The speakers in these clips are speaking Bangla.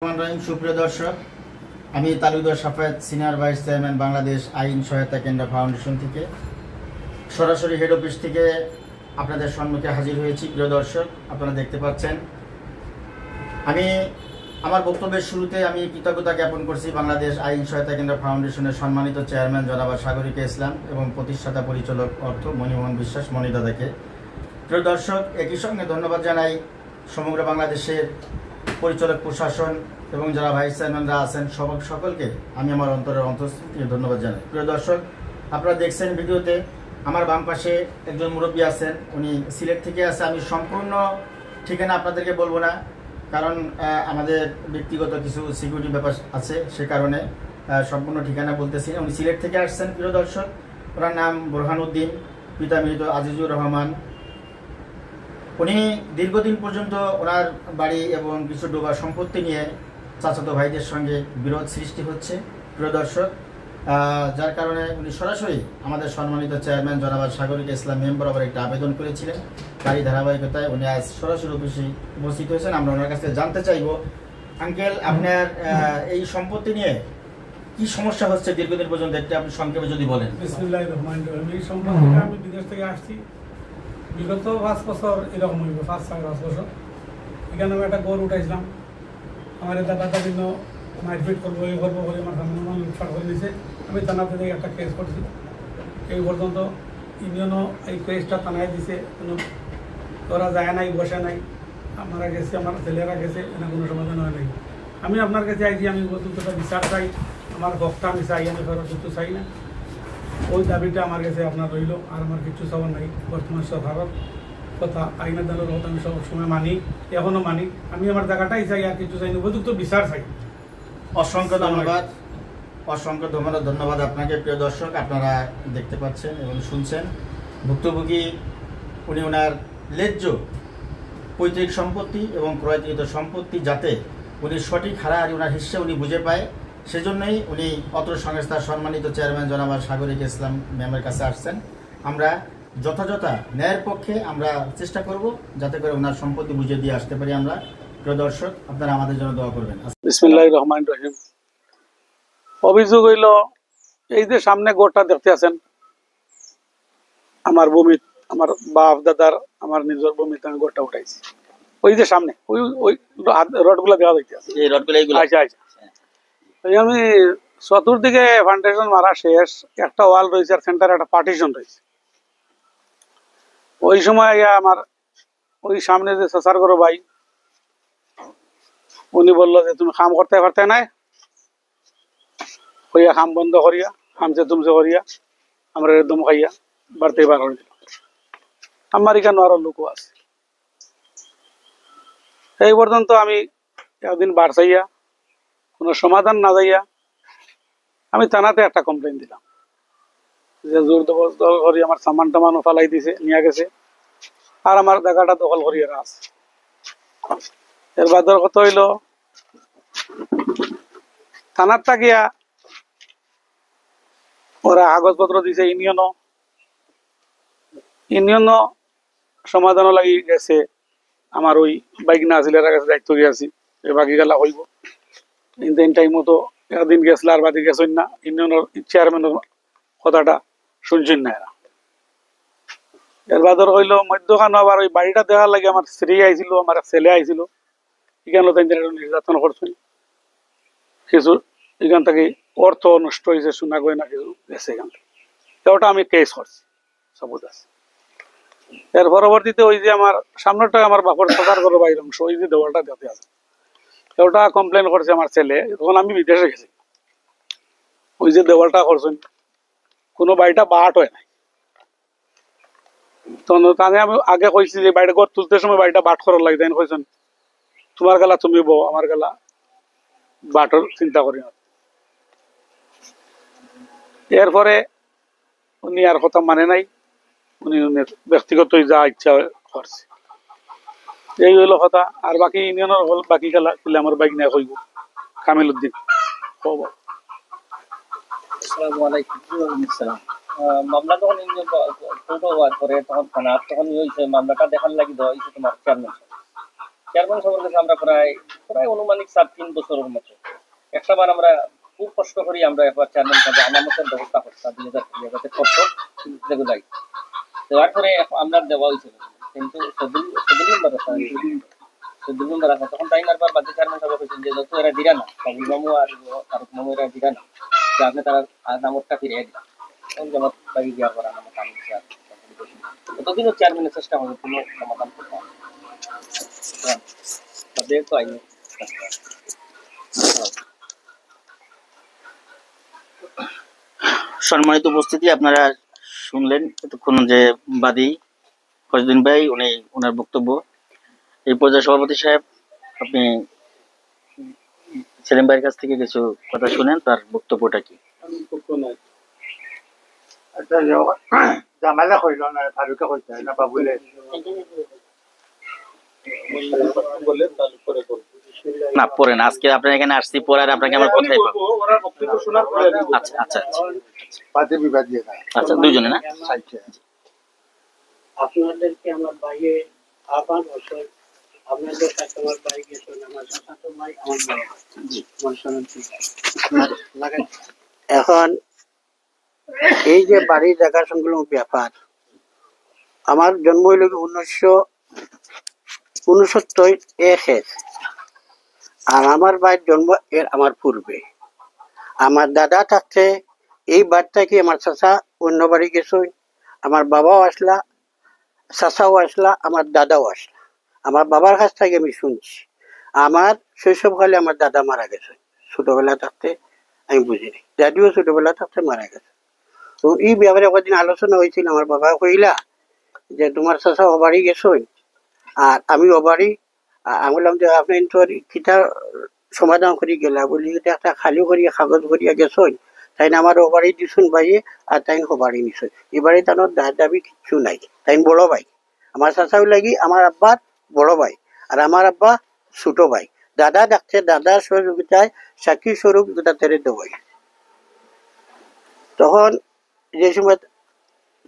সুপ্রিয় দর্শক, আমি Talukdar Safayet, senior vice chairman, Bangladesh আইন সহায়তা কেন্দ্র ফাউন্ডেশন থেকে সরাসরি হেড অফিস থেকে আপনাদের সম্মুখে হাজির হয়েছি। প্রিয় দর্শক, আপনারা দেখতে পাচ্ছেন, আমি আমার বক্তব্যের শুরুতে আমি কৃতজ্ঞতা জ্ঞাপন করছি বাংলাদেশ আইন সহায়তা কেন্দ্র ফাউন্ডেশনের সম্মানিত চেয়ারম্যান জনাব সাগরিকা ইসলাম এবং প্রতিষ্ঠাতা পরিচালক অর্থ মণিমোহন বিশ্বাস মণিদাদাকে। প্রিয় দর্শক, একই সঙ্গে ধন্যবাদ জানাই সমগ্র বাংলাদেশের পরিচালক প্রশাসন এবং যারা ভাইস চেয়ারম্যানরা আছেন সকলকে আমি আমার অন্তরের অন্তঃস্থল থেকে ধন্যবাদ জানাই। প্রিয় দর্শক, আপনারা দেখছেন ভিডিওতে আমার বাম পাশে একজন মুরব্বী আছেন, উনি সিলেট থেকে আছে। আমি সম্পূর্ণ ঠিকানা আপনাদেরকে বলবো না, কারণ আমাদের ব্যক্তিগত কিছু সিকিউরিটি ব্যাপার আছে, সে কারণে সম্পূর্ণ ঠিকানা বলতেছি না। উনি সিলেট থেকে আসছেন। প্রিয় দর্শক, ওনার নাম বোরহানুদ্দিন, পিতা মৃত আজিজুর রহমান। উনি দীর্ঘদিন পর্যন্ত ওনার বাড়ি এবং কিছু ডোবা সম্পত্তি নিয়ে চাচাতো ভাইদের সঙ্গে বিরোধ সৃষ্টি হচ্ছে। প্রিয় দর্শক, যার কারণে উনি সরাসরি আমাদের সম্মানিত চেয়ারম্যান জনাব সাগরিকা ইসলাম মেম্বার আবার একটা আবেদন করেছিলেন। তারই ধারাবাহিকতায় উনি আজ সরাসরি অফিসে উপস্থিত হয়েছেন। আমরা ওনার কাছে জানতে চাইব, আঙ্কেল, আপনার এই সম্পত্তি নিয়ে কি সমস্যা হচ্ছে দীর্ঘদিন পর্যন্ত, একটু আপনি সংক্ষেপে যদি বলেন। বিসমিল্লাহির রহমানির রহিম। এই সম্পত্তিটা আমি বিদেশ থেকে আসছি বিগত 5 বছর, এরকম হইব 5 বছর। এখানে আমি একটা গরু উঠাইছিলাম, আমার দাদা বিভিন্ন মারপিট করবো, এই করবো করে আমার সামনে লুটপাট করে দিয়েছে। আমি থানাতে থেকে একটা কেস করছি, এই পর্যন্ত ইউনিয়নও এই কেসটা থানায় দিছে, কোনো ওরা যায় নাই, বসে নাই। আমরা গেছি, আমার ছেলেরা গেছে, এনে কোনো সমাধান হয় নাই। আমি আপনার কাছে আইছি, আমি উপযুক্তটা বিচার চাই, আমার ভক্তা আমি চাই, আমি ফেরত কিছু চাই না। ওই দাবিটা আমার কাছে আপনার রইল, আর আমার কিছু চাওয়ার নাই। বর্তমান সরকারের কথা, আইনের দলের কথা আমি সবসময় মানি, এখনও মানি। আমি আমার জায়গাটাই চাই, আর কিছু চাই না, উপযুক্ত বিচার চাই। অসংখ্য ধন্যবাদ, অসংখ্য ধন্যবাদ আপনাকে। প্রিয় দর্শক, আপনারা দেখতে পাচ্ছেন এবং শুনছেন, ভুক্তভোগী উনি ওনার ন্যায্য পৈতৃক সম্পত্তি এবং ক্রয়কৃত সম্পত্তি যাতে উনি সঠিক হারাহারি ওনার হিস্সে উনি বুঝে পায়, সেজন্যই উনি অত্র সংস্থার সম্মানিত চেয়ারম্যান জনাব সাগরিকা ইসলাম ম্যামের কাছে আসছেন। আমরা যথাযথ ন্যায়ের পক্ষে আমরা চেষ্টা করব যাতে করে ওনার সম্পত্তি বুঝে দিয়ে আসতে পারি আমরা। প্রিয় দর্শক, আপনারা আমাদের জন্য দোয়া করবেন। বিসমিল্লাহির রহমানির রহিম। অভিযোগ হইল, এই যে সামনে গোটা দেখতে আছেন, আমার ভূমি, আমার বাপ দাদার, আমার নিজের ভূমিতে আমি গোটা উঠাইছি। ওই যে সামনে ওই ওই রডগুলা দেওয়া যাইতে আছে, আচ্ছা আচ্ছা। আমি চতুর্দিকে ফাউন্ডেশন মারা শেষ, একটা ওয়াল রয়েছে আর সেন্টারে একটা পার্টিশন রয়েছে। ওই সময় আমার ওই সামনে যে চাচার করো ভাই, উনি বললো যে তুমি কাম করতে পারতে নাই, হইয়া কাম বন্ধ করিয়া হামছে তুমছে করিয়া আমরা একদম খাইয়া বাড়তে বার করে দিল। আমার এখানে আরো লোক আছে। এই পর্যন্ত আমি একদিন বার চাইয়া কোনো সমাধান না যাইয়া আমি থানাতে একটা কমপ্লেন দিলাম যে জোর জবরদস্ত করি আমার সামান টামানো ফালাই দিছে, নিয়ে গেছে, আর আমার জায়গাটা দখল করিয়া আছে। এর বাদর কথা হইল, থানারটা গিয়া ওরা কাগজপত্র দিছে, ইউনিয়নও সমাধানও লাগি গেছে। আমার ওই বাইক না আসলে কাছে দায়িত্ব গিয়েছি, বাকি গেলা হইব। কিন্তু টাইম মতো একদিন গেছিল আর বাকি গেছেন না, ইউনিয়নের চেয়ারম্যানের কথাটা শুনছেন না এরা। এর বাদর হইলো মধ্যখানে আবার ওই বাড়িটা দেওয়ার লাগে আমার স্ত্রী আইছিল, আমার ছেলে আইছিল, এখানে তাই নির্যাতন করছেন কিছু। এখান থেকে অর্থ নষ্ট হয়েছে, শোনা গয়না কিছু গেছে এখান থেকে। ওটা আমি কেস করছি, সবুজ আছে। এর পরবর্তীতে ওই যে আমার সামনেটা আমার বাপর সরকার করো বাইরের অংশ, ওই যে দেওয়ালটা দেখতে আছে, ওটা কমপ্লেন করছে আমার ছেলে। তখন আমি বিদেশে গেছি, ওই যে দেওয়ালটা করছেন, কোনো বাড়িটা বাট হয় নাই। তখন আমি আগে কইছি যে বাড়িটা ঘর তুলতে সময় বাড়িটা বাট করার লাগে, তাই কইছেন তোমার গেলা তুমি বউ, আমার গেলা বাটর চিন্তা করি না। এরপরে উনি আর কথা মানে নাই, উনি ব্যক্তিগত যা ইচ্ছা করছে, এই হইল কথা। আর বাকি ইউনিয়নের হল বাকি খেলা আমার বাইক নিয়ে কইব কামিল উদ্দিন। মামলা যখন করে তখন থানা তখন হয়েছে মামলাটা দেখার লাগি হয়েছে তোমার চেয়ারম্যান সাহেবের কাছে আমরা প্রায় প্রায় অনুমানিক 3 বছরের মতো। একটাবার আমরা খুব কষ্ট করি, আমরা একবার চেয়ারম্যান সাহেব আমানতের ব্যবস্থা করতাম 2000 করতো যেগুলাই দেওয়ার পরে আমরা দেওয়া হয়েছিল, কিন্তু সেদিন মেম্বার আছে তখন তাই মারবার বাদে চেয়ারম্যান সাহেব বলছেন যে যত এরা দিরা না, বাবুল মামু আর তারক মামু এরা দিরা না, যে আপনি তারা নামতটা ফিরিয়ে দিন। তখন জমা বাড়ি দেওয়ার পর আমার কাম এতদিনও চেয়ারম্যানের চেষ্টা হবে কোনো সমাধান করতে হবে তাদের তো আইনি সম্মানিত উপস্থিতি, আপনারা শুনলেন এতক্ষণ যে বাদী ফজলুদ্দিন ভাই উনি ওনার বক্তব্য। এই পর্যায়ে সভাপতি সাহেব, আপনি সেলিম ভাইয়ের কাছ থেকে কিছু কথা শুনেন, তার বক্তব্যটা কি? জামালা কইল না, ফারুকে কইতে না, বাবুলে না পড়েন, আজকে আপনার এখানে আসছি পড়ার, আপনাকে আমার কোথায় পাবো? আচ্ছা আচ্ছা আচ্ছা বাদে বিবাদ দিয়ে না। আচ্ছা, দুইজনে না? আপনাদেরকে আমার ভাইয়ে আহ্বান বছর আপনাদের কাছে আমার ভাই গেছেন, আমার চাচাতো ভাই আমার বড় ভাই। এখন এই যে বাড়ি জায়গা সংক্রান্ত ব্যাপার, আমার জন্ম হইল 1969 আর আমার ভাইয়ের জন্ম এর আমার পূর্বে। আমার দাদা থাকতে এই বাড়িটাকে আমার চাচা অন্য বাড়ি গেছে, আমার বাবাও আসলা, চাচাও আসলা, আমার দাদাও আসলা। আমার বাবার কাছ থেকে আমি শুনছি। আমার শৈশবকালে আমার দাদা মারা গেছে, ছোটবেলা থাকতে আমি বুঝিনি, দাদিও ছোটবেলা থাকতে মারা গেছে। তো এই ব্যাপারে কদিন আলোচনা হয়েছিল, আমার বাবা কইলা যে তোমার চাচা ও বাড়ি গেছে আর আমি ও বাড়ি। আমি বললাম যে আপনি তো কিতা সমাধান করি গেলা, বলি এটা একটা খালি করিয়া কাগজ করিয়া গেছেন, তাই আমার ও বাড়ি দিছুন ভাইয়ে আর তাই ও বাড়ি নিছুন। এবারে তার দাবি কিচ্ছু নাই, তাই বড় ভাই। আমার চাচাও লাগি আমার আব্বার বড় ভাই আর আমার আব্বা ছোট ভাই। দাদা ডাকছে, দাদার সহযোগিতায় সাক্ষী স্বরূপ গোটা তেরে দেবই। তখন যে সময়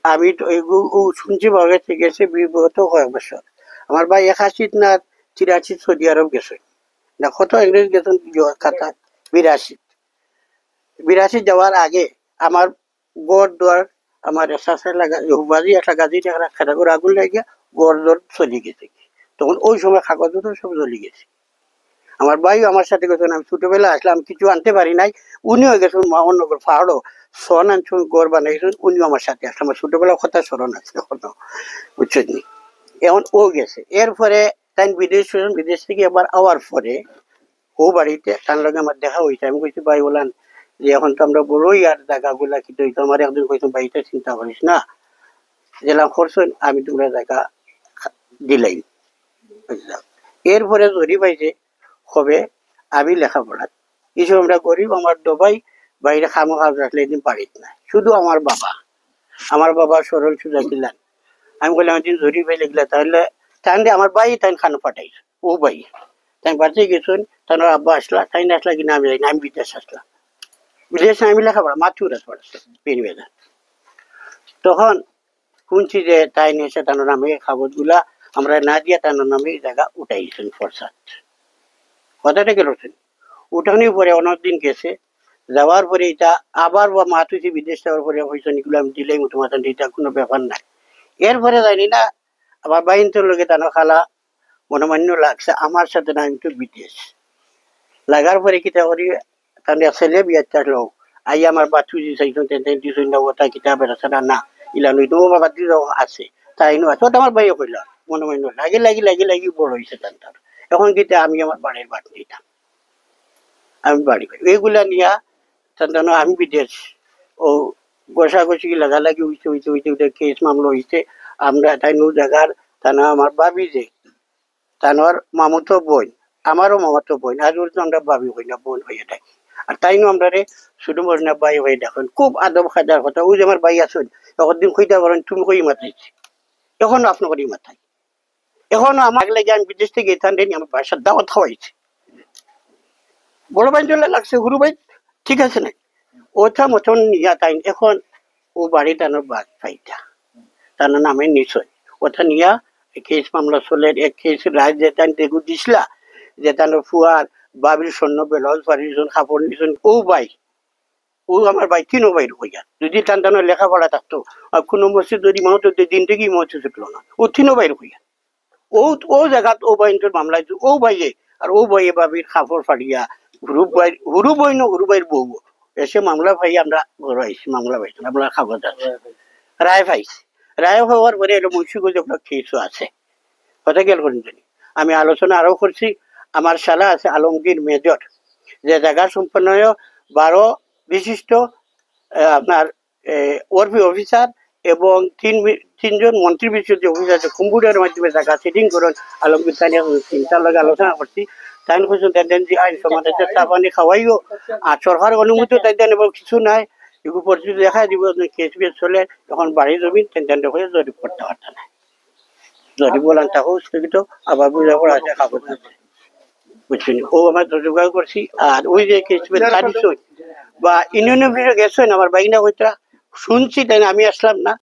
আমি শুনছি বাবা গেছে বিগত কয়েক বছর। আমার ভাই 81 না 83 সৌদি আরব গেছে না, কত ইংরেজ গেছেন কাতা 82 যাওয়ার আগে আমার গড় দোয়ার আমার চাষা লাগা বাজি একটা গাজি খেলা করে আগুন লাগিয়া গড় দর চলে গেছে। তখন ওই সময় কাগজ সব চলে গেছে। আমার ভাইও আমার সাথে গেছেন, আমি ছোটবেলা আসলাম, কিছু আনতে পারি নাই, উনিও গেছেন মোহাম্মদনগর পাহাড়ও সন আনছেন, গড় বানাইছেন, উনিও আমার সাথে আসলে আমার ছোটবেলার কথা স্মরণ আছে এখনো, বুঝছেন নি। এখন ও গেছে, এরপরে তাই বিদেশ থেকে আবার আওয়ার পরে ও বাড়িতে তার লগে আমার দেখা হয়েছে। আমি কইছি ভাই বলান যে এখন তো আমরা বড়ই আর জায়গাগুলা কিন্তু হইতো, আমার একদিন কইতাম বাড়িটা চিন্তা করিস না, যেলাম করছেন আমি তোমরা জায়গা দিলাই। এরপরে ধরি পাইছে হবে আমি লেখাপড়া কিছু আমরা গরিব, আমার ডবাই বাইরে খামো খাম রাখলে এদিন বাড়িত না, শুধু আমার বাবা সরল সুজা ছিলেন। আমি বললাম একদিন ধরি পাই লিখলে তাহলে তাহলে আমার ভাই তাই খানো পাঠাইছে, ও ভাই তাই বাড়িতে গেছেন, তার আব্বা আসলা, তাই না আসলা কিনা আমি যাই না, আমি বিদেশ আসলাম। বিদেশে আমি লেখাপড়া মাথুরা পড়াচ্ছি পেনবেদা। তখন শুনছি যে তাই নিয়েছে তার নামে কাগজ গুলা আমরা না দিয়া তার নামে জায়গা উঠাইছেন প্রসাদ। কথাটা গেলছেন উঠানোর পরে অনেকদিন গেছে, যাওয়ার পরে এটা আবার মাতুছি বিদেশ যাওয়ার পরে হয়েছে এগুলো আমি দিলেই মতো মাতান, এটা কোনো ব্যাপার নাই। এরপরে জানি না আবার বাইনটোর লোকে তানো খালা মনোমান্য লাগছে আমার সাথে না, আমি তো বিদেশ লাগার পরে কিতা করি তাহলে ছেলে বিয়ার চাইলো আই আমার বাচ্চু চাইছেন দিয়েছেন না ওটা কিতা বেড়াচ্ছে না ইলা নই তো বাবা দিয়ে আছে তাই নো আছে, ওটা আমার ভাইও কইল মনোমান্য লাগি বড় হয়েছে তার। এখন কিতা আমি আমার বাড়ির বাট নিতাম, আমি বাড়ি এইগুলা নিয়া তার আমি বিদেশ ও গোসাগোসি লাগালাগি হইতে কেস মামলা হইতে আমরা তাই নো জায়গার তানা আমার ভাবি যে তানোর মামতো বোন, আমারও মামাতো বোন, আজ আমরা ভাবি হই না বোন হয়ে থাকি। আর তাই নো আমরা শুধু মরিনা বাই হয়ে দেখেন, খুব আদব খাদার কথা। ওই যে আমার ভাই আসুন একদিন কইতে পারেন তুমি কই মাথাইছি, এখনো আপনার মাথায়, এখনো আমার লাগে আমি বিদেশ থেকে গেতাম আমার বাসার দাওয়াত খাওয়াইছি। বড় ভাই চলে লাগছে গুরু ভাই ঠিক আছে না, ওটা মতন নিয়া তাই এখন ও বাড়ি টানোর বাদ পাইটা তার নামে নিশ্চয় ওটা নিয়া কেস মামলা চলে, এক কেস রায় যে তাই দেখু দিছিলা যে তার ফুয়ার বাবির স্বর্ণ বেলজ পারিজন কাপড় নিজন ও ভাই ও আমার ভাই তিনও বাইর হইয়া যদি টান লেখাপড়া থাকতো আর কোনো মসজিদ যদি মনে হতো দিন থেকে মসজিদ ছুটলো না ও তিনও বাইর হইয়া ও ও জায়গাত ও বাইনটোর মামলা ও বাইয়ে আর ও বাইয়ে বাবির কাপড় ফাটিয়া হুরু বাইর বউ এসে মামলা ভাই আমরা ঘর আইসি মামলা পাইছি আমরা খাবার যাচ্ছি রায় পাইছি রায় হওয়ার পরে এটা মুন্সিগঞ্জ কিছু আছে কথা গেল করেন জানি আমি আলোচনা আরো করছি আমার শালা আছে আলমগীর মেজর যে জায়গা সম্পন্ন 12 বিশিষ্ট আপনার ওরপি অফিসার এবং তিনজন মন্ত্রী বিশিষ্ট অফিসার আছে কম্পিউটারের মাধ্যমে জায়গা সেটিং করুন আলমগীর তাই চিন্তার লগে আলোচনা করছি তাই দেন যে আইন সমাজের চা পানি খাওয়াইও আর সরকার অনুমতি তাই দেন এবং কিছু নাই এগুলো পরিস্থিতি দেখা দিব কেস বেস চলে এখন বাড়ি জমি তেন হয়ে জরিপ করতে পারত না জরিপ বলান তাকেও স্থগিত আবার বুঝা পড়া আছে কাগজ আছে বুঝছেন ও আমার যোগাযোগ করছি আর ওই যে কেস বেস বা ইউনিয়নের গেছেন আমার বাইনা হইতা শুনছি তাই আমি আসলাম না